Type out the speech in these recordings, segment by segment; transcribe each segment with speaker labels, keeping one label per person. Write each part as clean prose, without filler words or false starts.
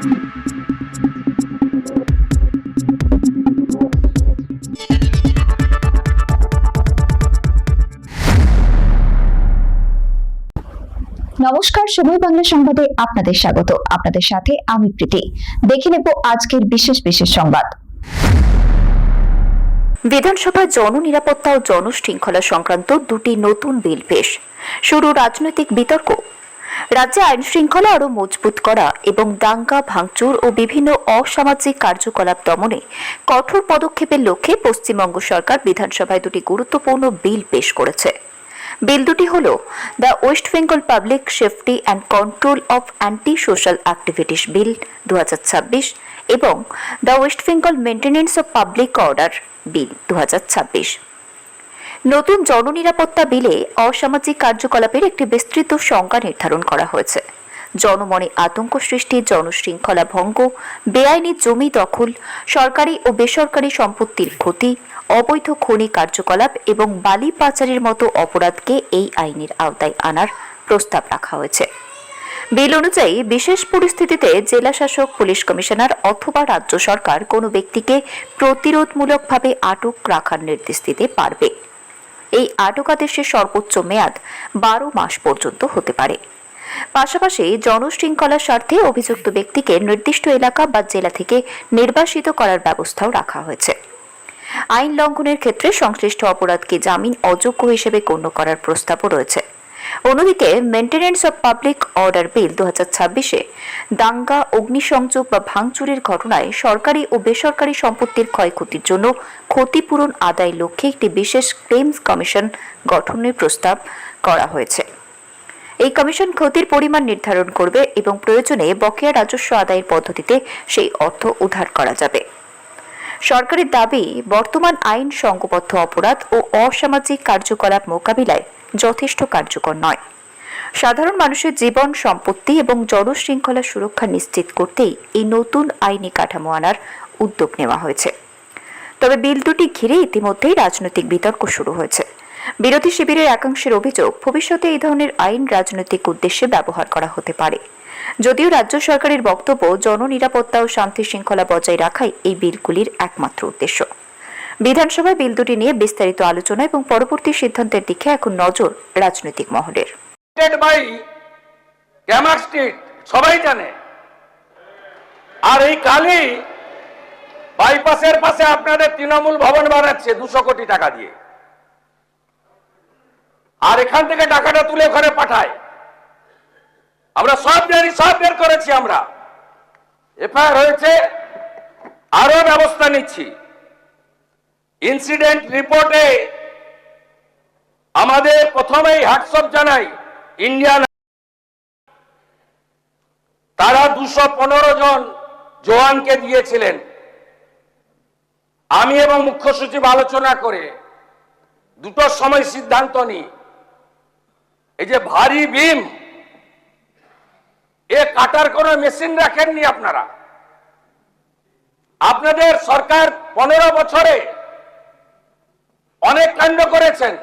Speaker 1: নমস্কার, সময় বাংলা সংবাদে আপনাদের স্বাগত। আপনাদের সাথে আমি প্রীতি। দেখে নেব আজকের বিশেষ সংবাদ। বিধানসভায় জননিরাপত্তা ও জনশৃঙ্খলা সংক্রান্ত দুটি নতুন বিল পেশ। শুরু রাজনৈতিক বিতর্ক। রাজ্যে আইন শৃঙ্খলা আরো মজবুত করা এবং দাঙ্গা ভাঙচুর ও বিভিন্ন অসামাজিক কার্যকলাপ দমনে কঠোর পদক্ষেপের লক্ষ্যে পশ্চিমবঙ্গ সরকার বিধানসভায় দুটি গুরুত্বপূর্ণ বিল পেশ করেছে। বিল দুটি হল the West Bengal public safety and control of anti social activities bill 2026 এবং the West Bengal maintenance of public order bill 2026। নতুন জননিরাপত্তা বিলে অসামাজিক কার্যকলাপের একটি বিস্তৃত সংজ্ঞা নির্ধারণ করা হয়েছে। জনমনে আতঙ্ক সৃষ্টি, জনশৃঙ্খলা ভঙ্গ, বেআইনি জমি দখল, সরকারি ও বেসরকারি সম্পত্তির ক্ষতি, অবৈধ খনি কার্যকলাপ এবং বালি পাচারের মতো অপরাধকে এই আইনের আওতায় আনার প্রস্তাব রাখা হয়েছে। বিল অনুযায়ী বিশেষ পরিস্থিতিতে জেলা শাসক, পুলিশ কমিশনার অথবা রাজ্য সরকার কোনো ব্যক্তিকে প্রতিরোধমূলকভাবে আটক রাখার নির্দেশ দিতে পারবে। এই আটক আদেশের সর্বোচ্চ মেয়াদ 12 মাস পর্যন্ত হতে পারে। পাশাপাশি জনশৃঙ্খলার স্বার্থে অভিযুক্ত ব্যক্তিকে নির্দিষ্ট এলাকা বা জেলা থেকে নির্বাসিত করার ব্যবস্থাও রাখা হয়েছে। আইন লঙ্ঘনের ক্ষেত্রে সংশ্লিষ্ট অপরাধকে জামিন অযোগ্য হিসেবে গণ্য করার প্রস্তাবও রয়েছে। অন্যদিকে মেইনটেনেন্স অফ পাবলিক অর্ডার বিল 2026-এ দাঙ্গা, অগ্নিসংযোগ বা ভাঙচুরের ঘটনায় সরকারি ও বেসরকারি সম্পত্তির ক্ষয়ক্ষতির জন্য ক্ষতিপূরণ আদায় লক্ষ্যে একটি বিশেষ ক্লেমস কমিশন গঠনের প্রস্তাব করা হয়েছে। এই কমিশন ক্ষতির পরিমাণ নির্ধারণ করবে এবং প্রয়োজনে বকেয়া রাজস্ব আদায়ের পদ্ধতিতে সেই অর্থ উদ্ধার করা যাবে। সরকারের দাবি, বর্তমান আইন সংঘবদ্ধ অপরাধ ও অসামাজিক কার্যকলাপ মোকাবিলায় যথেষ্ট কার্যকর নয়। সাধারণ মানুষের জীবন, সম্পত্তি এবং জনশৃঙ্খলা সুরক্ষা নিশ্চিত করতেই এই নতুন আইনি কাঠামো আনার উদ্যোগ নেওয়া হয়েছে। তবে বিল দুটি ঘিরে ইতিমধ্যেই রাজনৈতিক বিতর্ক শুরু হয়েছে। বিরোধী শিবিরের একাংশের অভিযোগ, ভবিষ্যতে এই ধরনের আইন রাজনৈতিক উদ্দেশ্যে ব্যবহার করা হতে পারে। যদিও রাজ্য সরকারের বক্তব্য, জননিরাপত্তা ও শান্তি শৃঙ্খলা বজায় রাখাই এই বিলগুলির একমাত্র উদ্দেশ্য। বিধানসভায় বিল দুটি নিয়ে বিস্তারিত আলোচনা এবং পরবর্তী সিদ্ধান্তের দিকে এখন নজর রাজনৈতিক মহলের।
Speaker 2: সবাই জানে, আর এই কালি বাইপাসের পাশে আপনাদের তৃণমূল ভবন বানাচ্ছে 200 কোটি টাকা দিয়ে, আর এখান থেকে টাকাটা তুলে ওখানে পাঠায়। আমরা সব জানি, সব বের করেছি, আমরা এফআইআর হয়েছে, আরো ব্যবস্থা নিচ্ছি। ইনসিডেন্ট রিপোর্টে আমাদের প্রথমেই হ্যাটসঅপ জানাই ইন্ডিয়ান, তারা 215 জন জওয়ানকে দিয়েছিলেন। আমি এবং মুখ্য সচিব আলোচনা করে দুটোর সময় সিদ্ধান্ত নিই, এই যে ভারী বিম, এ কাটার কোন মেশিন রাখেননি আপনারা। আপনাদের সরকার 15 বছরে অনেক কাণ্ড করেছেন।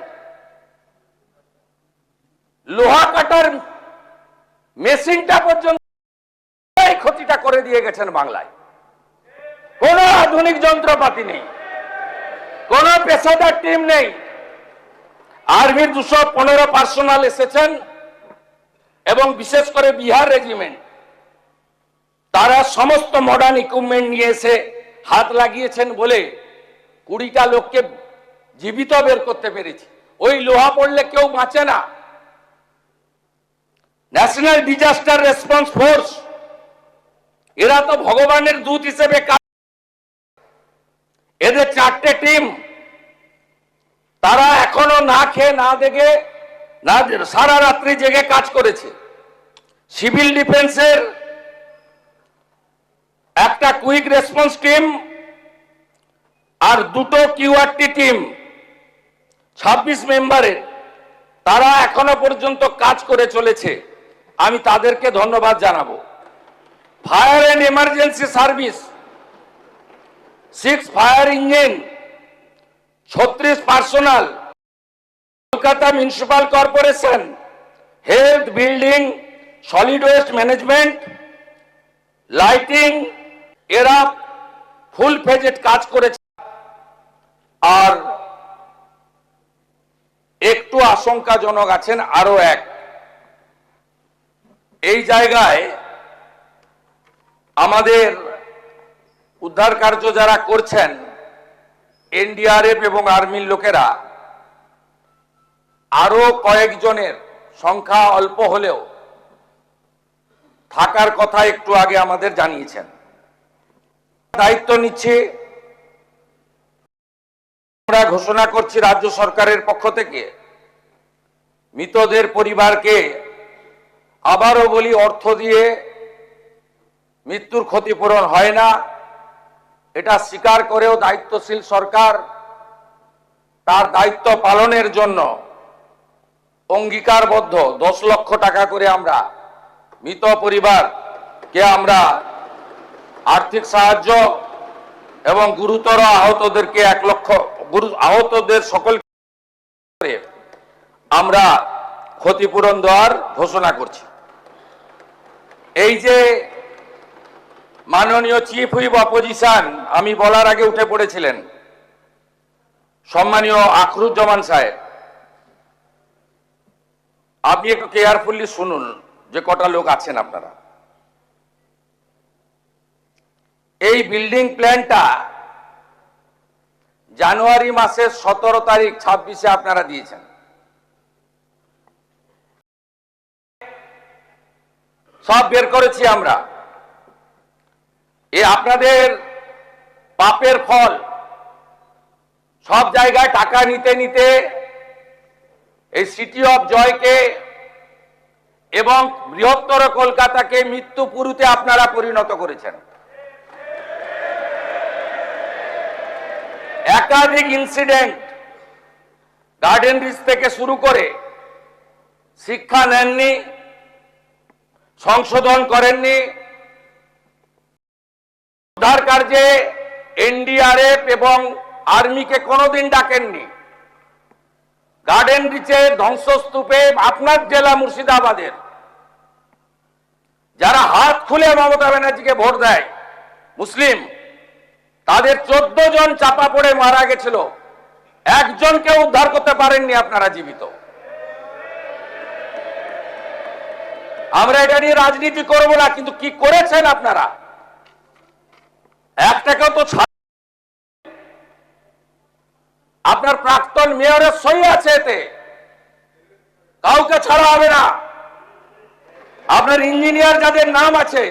Speaker 2: লোহা কাটার মেশিনটা পর্যন্ত ক্ষতিটা করে দিয়ে গেছেন বাংলায়। কোন আধুনিক যন্ত্রপাতি নেই, কোন পেশাদার টিম নেই। আর্মির 215 পার্সোনাল এসেছেন এবং বিশেষ করে বিহার রেজিমেন্ট, তারা সমস্ত মডার্ন ইকুইপমেন্ট নিয়ে এসে হাত লাগিয়েছেন বলে 20টা লোককে জীবিত বের করতে পেরেছি। ওই লোহা পড়লে কেউ বাঁচে না। ন্যাশনাল ডিজাস্টার রেসপন্স ফোর্স, এরা তো ভগবানের দূত হিসেবে কাজ। এদের 4টে টিম, তারা এখনো না খেয়ে না দেখে না সারা রাত্রি জেগে কাজ করেছে। সিভিল ডিফেন্সের একটা কুইক রেসপন্স টিম আর 2টো কিউআরটি টিম, 26 মেম্বারের, তারা এখনো পর্যন্ত কাজ করে চলেছে। আমি তাদেরকে ধন্যবাদ জানাবো। Fire and emergency service, 6 fire engine, 36 personnel, Kolkata municipal corporation, health, building, solid waste management, lighting এরা ফুল ফেজেড কাজ করেছে। আর একটু আশঙ্কাজনক আছেন আরো এক, এই জায়গায় আমাদের উদ্ধার কার্য যারা করছেন এনডিআরএফ এবং আর্মির লোকেরা, আরো কয়েকজনের সংখ্যা অল্প হলেও থাকার কথা একটু আগে আমাদের জানিয়েছেন। দায়িত্ব নিচ্ছে, আমরা ঘোষণা করছি রাজ্য সরকারের পক্ষ থেকে মৃতদের পরিবারকে আবারও বলি, অর্থ দিয়ে মৃত্যুর ক্ষতিপূরণ হয় না, এটা স্বীকার করেও দায়িত্বশীল সরকার তার দায়িত্ব পালনের জন্য অঙ্গীকারবদ্ধ 10 লক্ষ টাকা করে আমরা মৃত পরিবারকে আমরা আর্থিক সাহায্য এবং গুরুতর আহতদেরকে 1 লক্ষ আহতদের সকলকে আমরা ক্ষতিপূরণ দেওয়ার ঘোষণা করছি। এই যে মাননীয় চিফ হুইপ অপোজিশন আমি বলার আগে উঠে পড়েছিলেন, সম্মানীয় আখরুজ্জামান সাহেব, আপনি একটু কেয়ারফুলি শুনুন যে কটা লোক আছেন আপনারা। এই বিল্ডিং প্ল্যানটা জানুয়ারি মাসের 17 তারিখ 26-এ আপনারা দিয়েছেন। সব বের করেছি আমরা। এ আপনাদের পাপের ফল। সব জায়গায় টাকা নিতে নিতে এই সিটি অফ জয়কে এবং বৃহত্তর কলকাতাকে মৃত্যুপুরীতে আপনারা পরিণত করেছেন। একাধিক ইনসিডেন্ট, গার্ডেন রিচ থেকে শুরু করে শিক্ষা নেননি, সংশোধন করেননি, উদ্ধার কার্যে এনডিআরএফ এবং আর্মিকে কোনোদিন ডাকেননি। গার্ডেন রিচে ধ্বংসস্তূপে আপনার জেলা মুর্শিদাবাদের যারা হাত খুলে মমতা ব্যানার্জিকে ভোট দেয় মুসলিম, তাদের 14 জন চাপা পড়ে মারা গেছিল, একজনকে উদ্ধার করতে পারেননি আপনারা জীবিত। আমরা এটা নিয়ে রাজনীতি করব না, কিন্তু কি করেছেন আপনারা? একটাকেও তো আপনার প্রাক্তন মেয়রের সই আছে, এতে কাউকে ছাড়া হবে না। আপনার ইঞ্জিনিয়ার যাদের নাম আছে,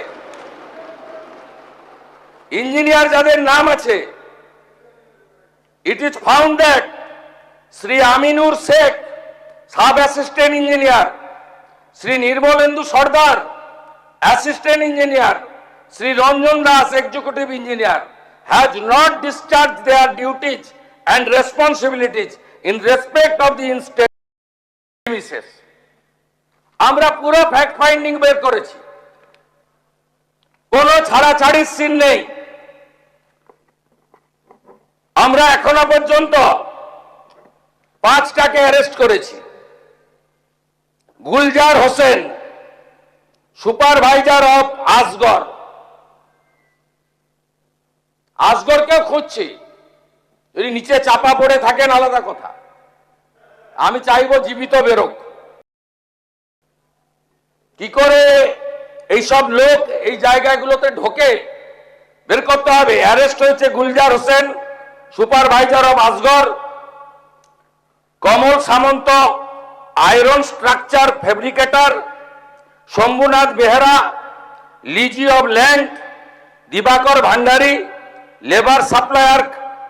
Speaker 2: it is found that Sri Aminur Sheikh, Sub Assistant Engineer, Sri Nirmalendu Sardar, Assistant Engineer, Sri Ranjan Das, Executive Engineer, has not discharged their duties and responsibilities in respect of the premises. আমরা পুরো fact finding বের করেছি, কোনো ছাড়াছাড়ির scene নেই। আমরা এখনো পর্যন্ত 5টাকে arrest করেছি। গুলজার হোসেন, সুপারভাইজার অফ আসগর, আসগরকেও খুঁজছি। যদি নিচে চাপা পড়ে থাকেন আলাদা কথা, আমি চাইবো জীবিত বেরোক। কি করে এইসব লোক এই জায়গাগুলোতে ঢোকে বের করতে হবে। অ্যারেস্ট হয়েছে Gulzar Hossain, supervisor of Asgar, Kamal Samanta, iron structure fabricator, Shambhunath Behera, lessee of land, Dibakar Bhandari, labour supplier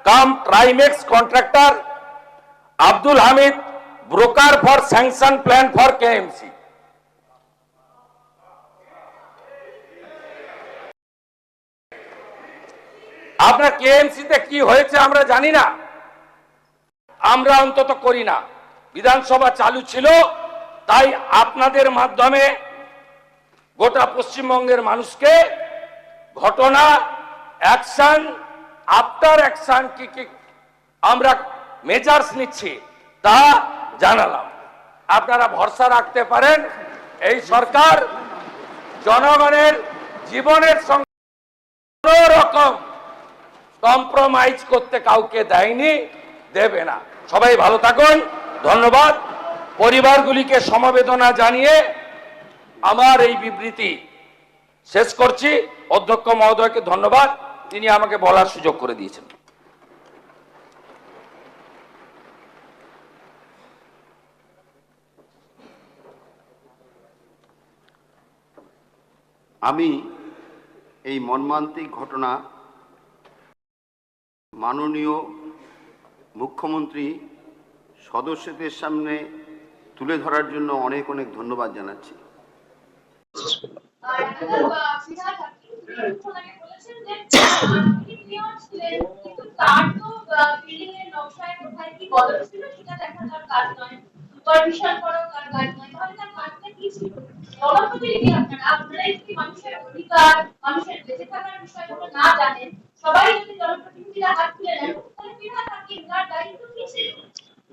Speaker 2: cum Trimex contractor, Abdul Hamid, broker for sanction plan for KMC. আপনার কেএমসিতে কি হয়েছে আমরা জানি না, আমরা অন্তত করি না। বিধানসভা চালু ছিল, তাই আপনাদের মাধ্যমে গোটা পশ্চিমবঙ্গের মানুষকে ঘটনা, অ্যাকশন, আফটার অ্যাকশন কি কি আমরা মেজার্স নিচ্ছি তা জানালাম। আপনারা ভরসা রাখতে পারেন, এই সরকার জনগণের জীবনের সঙ্গে কোনো রকম কম্প্রোমাইজ করতে কাউকে দেয়নি, দেবে না। সবাই ভালো থাকুন, ধন্যবাদ। পরিবারগুলিকে সমবেদনা জানিয়ে আমার এই বিবৃতি শেষ করছি। অধ্যক্ষ মহোদয়কে ধন্যবাদ, তিনি আমাকে বলার সুযোগ করে দিয়েছেন।
Speaker 3: আমি এই মর্মান্তিক ঘটনা মাননীয় মুখ্যমন্ত্রী সদস্যদের সামনে তুলে ধরার জন্য অনেক অনেক ধন্যবাদ জানাচ্ছি।
Speaker 4: মানুষের অধিকার, মানুষের বেঁচে থাকার বিষয়গুলো না জানেন, সবাই যদি জনপ্রতিনিধিরা হাত তুলে নেন, তাহলে বিনা থাকি তার দায়িত্ব কি ছিল?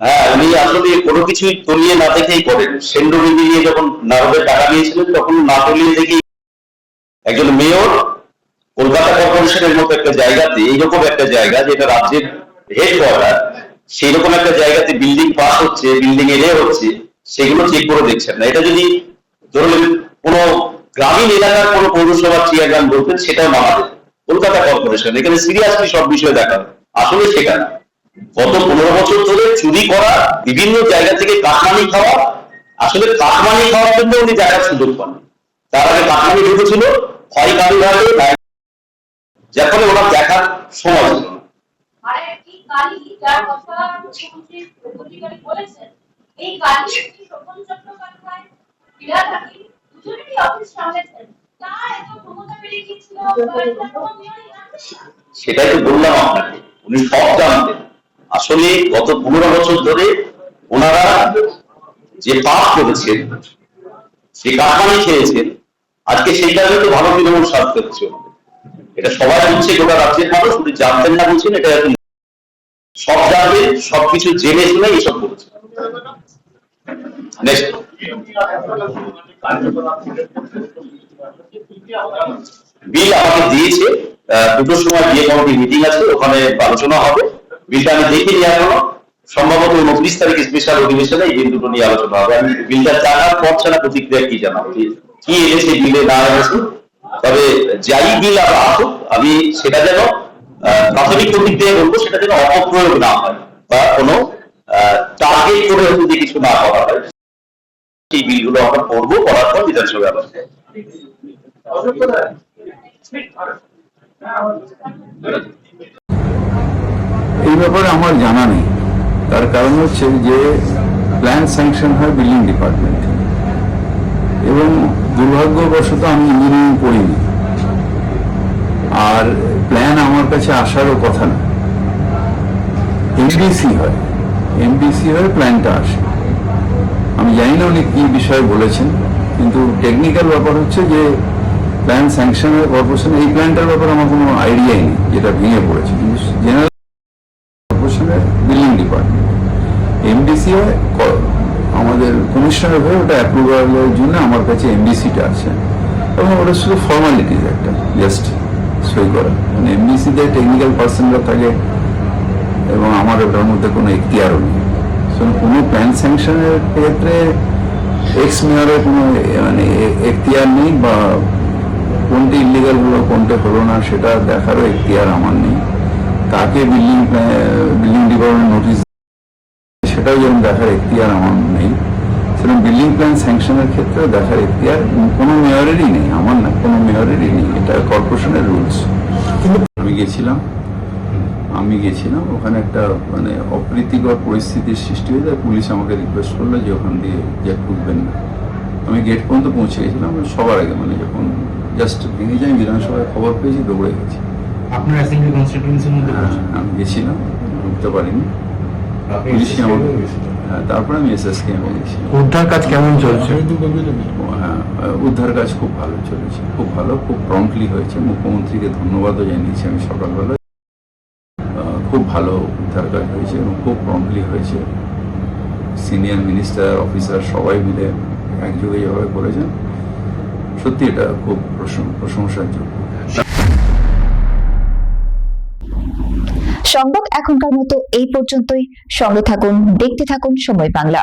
Speaker 5: হ্যাঁ, উনি আসলে কোনো কিছুই তলিয়ে না দেখেই করেন। সেন্ডো বিবি নিয়ে যখন নারদের টাকা নিয়েছিলেন তখন না তলিয়ে দেখেই একজন মেয়র কলকাতা কর্পোরেশনের মতো একটা জায়গাতে, এইরকম একটা জায়গা যেটা রাজ্যের হেডকোয়ার্টার, সেই রকম একটা জায়গাতে বিল্ডিং পাস হচ্ছে, বিল্ডিং এরিয়া হচ্ছে, সেগুলো চেক করে দেখছেন না। এটা যদি ধরুন কোনো গ্রামীণ এলাকার কোনো পৌরসভার চেয়ারম্যান বলতেন, সেটাও মানা যেত। কলকাতা কর্পোরেশন এখানে সিরিয়াসলি সব বিষয় দেখা হয়, আসলে সেটা না। গত 15 বছর ধরে চুরি করা, বিভিন্ন জায়গা থেকে কাটমানি খাওয়া, আসলে কাটমানি খাওয়ার জন্য উনি দেখার সুযোগ পান। তার আগে কাটমানি ঢুকেছিল হয় কালীঘাটে, যার ফলে ওনার দেখার সময় ছিল না।
Speaker 4: আর এই কালী যার কথা মুখ্যমন্ত্রী অধিকারী বলেছেন, এই কালী শোভন চট্টোপাধ্যায়, বিরা থাকি দুজনেরই অফিস সামলেছেন, তার এত ক্ষমতা বেড়ে গিয়েছিল,
Speaker 5: সেটাই তো বললাম আপনাকে, উনি সব জানতেন। আসলে গত 15 বছর ধরে ওনারা যে পাপ করেছেন, যে কাটমানি খেয়েছেন, আজকে সেইটা হয়তো ভালো তৃণমূল শাস্তি হচ্ছে। এটা সবাই বলছে, গোটা রাজ্যের মানুষ, উনি জানতেন না বলছেন, এটা সব জানবেন, সবকিছু জেনে শুনে এইসব করেছে। বিল আমাকে দিয়েছে, দুটোর সময় বিয়ে কমিটির মিটিং আছে, ওখানে আলোচনা হবে। বিলটা আমি দেখিনি এখনো, সম্ভবত 29 তারিখে স্পেশাল অধিবেশনে এই বিল দুটো নিয়ে আলোচনা হবে। আমি বিলটা জানার পর ছাড়া প্রতিক্রিয়া কি জানাবো, কি এনেছে বিলে না এনেছে। তবে যাই বিল আবার আসুক, আমি সেটা যেন প্রাথমিক প্রতিক্রিয়া বলবো, সেটা যেন অপপ্রয়োগ না হয় বা কোনো টার্গেট করে যদি কিছু না করা হয়। সেই বিলগুলো আমরা করবো, করার পর বিধানসভায় আলোচনা।
Speaker 6: এই ব্যাপারে আমার জানা নেই। তার কারণ হচ্ছে যে প্ল্যান স্যাংশন হয় বিল্ডিং ডিপার্টমেন্ট, এবং দুর্ভাগ্যবশত আমি ইঞ্জিনিয়ারিং পড়িনি, আর প্ল্যান আমার কাছে আসারও কথা না। এমডিসি হয়, এমডিসি হয়ে প্ল্যানটা আসে। আমি জানি না উনি কি বিষয়ে বলেছেন, কিন্তু টেকনিক্যাল ব্যাপার হচ্ছে যে প্ল্যান স্যাংশনের কর্পোরেশন, এই প্ল্যানটার ব্যাপারে আমার কোনো আইডিয়াই নেই যেটা ভেঙে পড়েছে। কিন্তু জেনারেল কর্পোরেশনের বিল্ডিং ডিপার্টমেন্ট এমডিসি হয়, আমাদের কমিশনার হয়ে ওটা অ্যাপ্রুভালের জন্য আমার কাছে এমডিসিটা আছে, এবং ওটা শুধু ফর্মালিটিস একটা, জাস্ট সই করা। মানে এমডিসিতে টেকনিক্যাল পার্সনরা থাকে, এবং আমার ওটার মধ্যে কোনো এখতিয়ারও নেই। কোনো প্ল্যান স্যাংশনের ক্ষেত্রে এক্স মেয়রের কোনো মানে এখতিয়ার নেই, বা কোনটি ইলিগাল হলো কোনটা হলো না সেটা দেখারও এখতিয়ার আমার নেই। কাকে বিল্ডিং ডিপার্টমেন্ট নোটিশ সেটাও যেমন দেখার এখতিয়ার আমার নেই, সেরকম বিল্ডিং প্ল্যান স্যাংশনের ক্ষেত্রে দেখার এখতিয়ার কোনো মেয়রেরই নেই, আমার না, কোনো মেয়রেরই নেই। এটা কর্পোরেশনের রুলস। আমি গেছিলাম ওখানে একটা মানে অপ্রীতিকর পরিস্থিতির সৃষ্টি হয়ে যায়। পুলিশ আমাকে রিকোয়েস্ট করলো যে ওখান দিয়ে গেট ঢুকবেন না। আমি গেট পর্যন্ত পৌঁছে গেছিলাম সবার আগে, মানে যখন জাস্ট ভেঙে যাই, বিধানসভায় খবর পেয়েছি, দৌড়ে গেছি।
Speaker 7: আপনার অ্যাসেম্বলি কনস্টিটিউয়েন্সির মধ্যে
Speaker 6: আমি গেছিলাম, ঢুকতে পারিনি, পুলিশই আমাকে। হ্যাঁ, তারপরে আমি এসএসকে আমি গেছি।
Speaker 7: উদ্ধার কাজ কেমন চলছে?
Speaker 6: হ্যাঁ, উদ্ধার কাজ খুব ভালো চলেছে, খুব ভালো, খুব প্রম্পটলি হয়েছে। মুখ্যমন্ত্রীকে ধন্যবাদও জানিয়েছি আমি সকালবেলা। খুব ভালো উদ্ধার কাজ হয়েছে এবং খুব প্রম্পটলি হয়েছে। সিনিয়র মিনিস্টার, অফিসার সবাই মিলে একযোগে যেভাবে করেছেন, সত্যি এটা খুব প্রশংসার যোগ্য।
Speaker 1: সংবাদ এখনকার মতো এই পর্যন্তই। সঙ্গে থাকুন, দেখতে থাকুন সময় বাংলা।